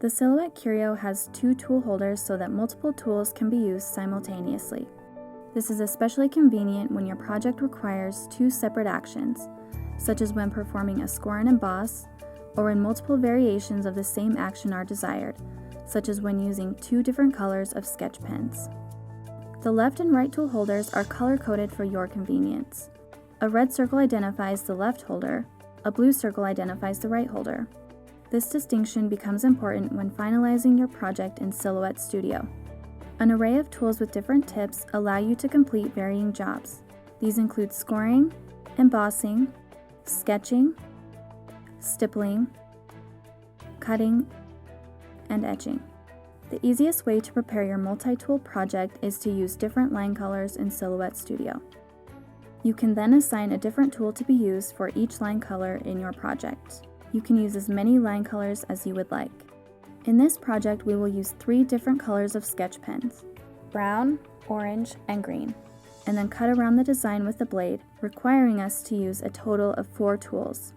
The Silhouette Curio has 2 tool holders so that multiple tools can be used simultaneously. This is especially convenient when your project requires 2 separate actions, such as when performing a score and emboss, or when multiple variations of the same action are desired, such as when using 2 different colors of sketch pens. The left and right tool holders are color-coded for your convenience. A red circle identifies the left holder, a blue circle identifies the right holder. This distinction becomes important when finalizing your project in Silhouette Studio. An array of tools with different tips allow you to complete varying jobs. These include scoring, embossing, sketching, stippling, cutting, and etching. The easiest way to prepare your multi-tool project is to use different line colors in Silhouette Studio. You can then assign a different tool to be used for each line color in your project. You can use as many line colors as you would like. In this project, we will use 3 different colors of sketch pens, brown, orange, and green, and then cut around the design with the blade, requiring us to use a total of 4 tools.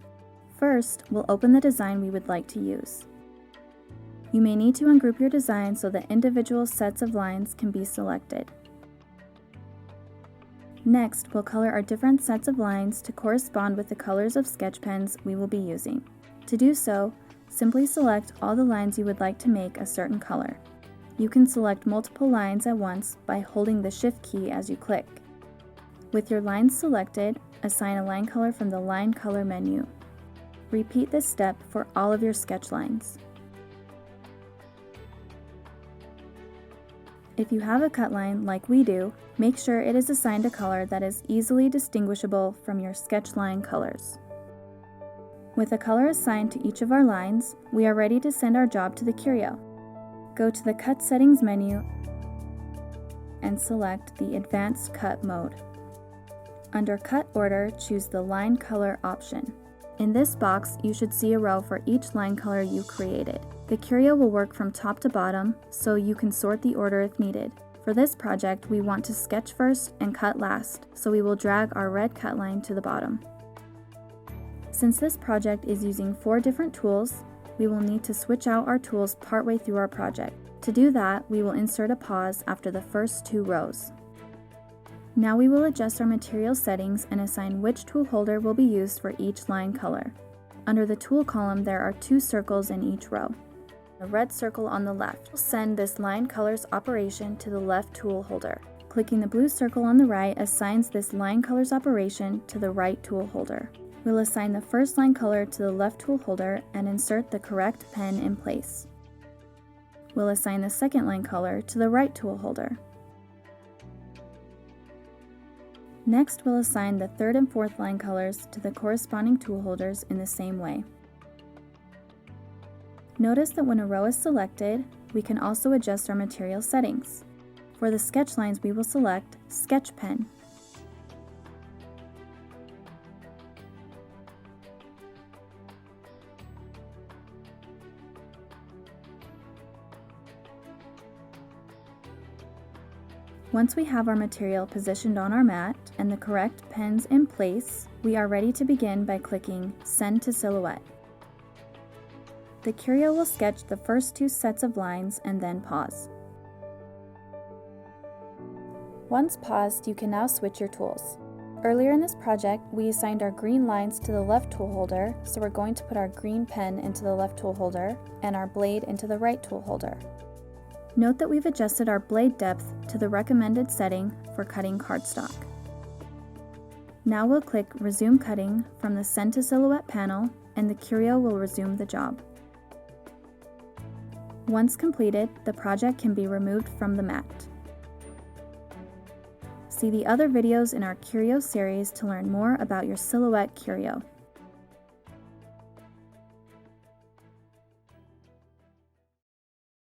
First, we'll open the design we would like to use. You may need to ungroup your design so that individual sets of lines can be selected. Next, we'll color our different sets of lines to correspond with the colors of sketch pens we will be using. To do so, simply select all the lines you would like to make a certain color. You can select multiple lines at once by holding the Shift key as you click. With your lines selected, assign a line color from the Line Color menu. Repeat this step for all of your sketch lines. If you have a cut line like we do, make sure it is assigned a color that is easily distinguishable from your sketch line colors. With a color assigned to each of our lines, we are ready to send our job to the Curio. Go to the Cut Settings menu and select the Advanced Cut mode. Under Cut Order, choose the Line Color option. In this box, you should see a row for each line color you created. The Curio will work from top to bottom, so you can sort the order if needed. For this project, we want to sketch first and cut last, so we will drag our red cut line to the bottom. Since this project is using 4 different tools, we will need to switch out our tools partway through our project. To do that, we will insert a pause after the first 2 rows. Now we will adjust our material settings and assign which tool holder will be used for each line color. Under the tool column, there are 2 circles in each row. The red circle on the left will send this line colors operation to the left tool holder. Clicking the blue circle on the right assigns this line colors operation to the right tool holder. We'll assign the first line color to the left tool holder and insert the correct pen in place. We'll assign the second line color to the right tool holder. Next, we'll assign the third and fourth line colors to the corresponding tool holders in the same way. Notice that when a row is selected, we can also adjust our material settings. For the sketch lines, we will select Sketch Pen. Once we have our material positioned on our mat and the correct pens in place, we are ready to begin by clicking Send to Silhouette. The Curio will sketch the first 2 sets of lines and then pause. Once paused, you can now switch your tools. Earlier in this project, we assigned our green lines to the left tool holder, so we're going to put our green pen into the left tool holder and our blade into the right tool holder. Note that we've adjusted our blade depth to the recommended setting for cutting cardstock. Now we'll click Resume Cutting from the Send to Silhouette panel, and the Curio will resume the job. Once completed, the project can be removed from the mat. See the other videos in our Curio series to learn more about your Silhouette Curio.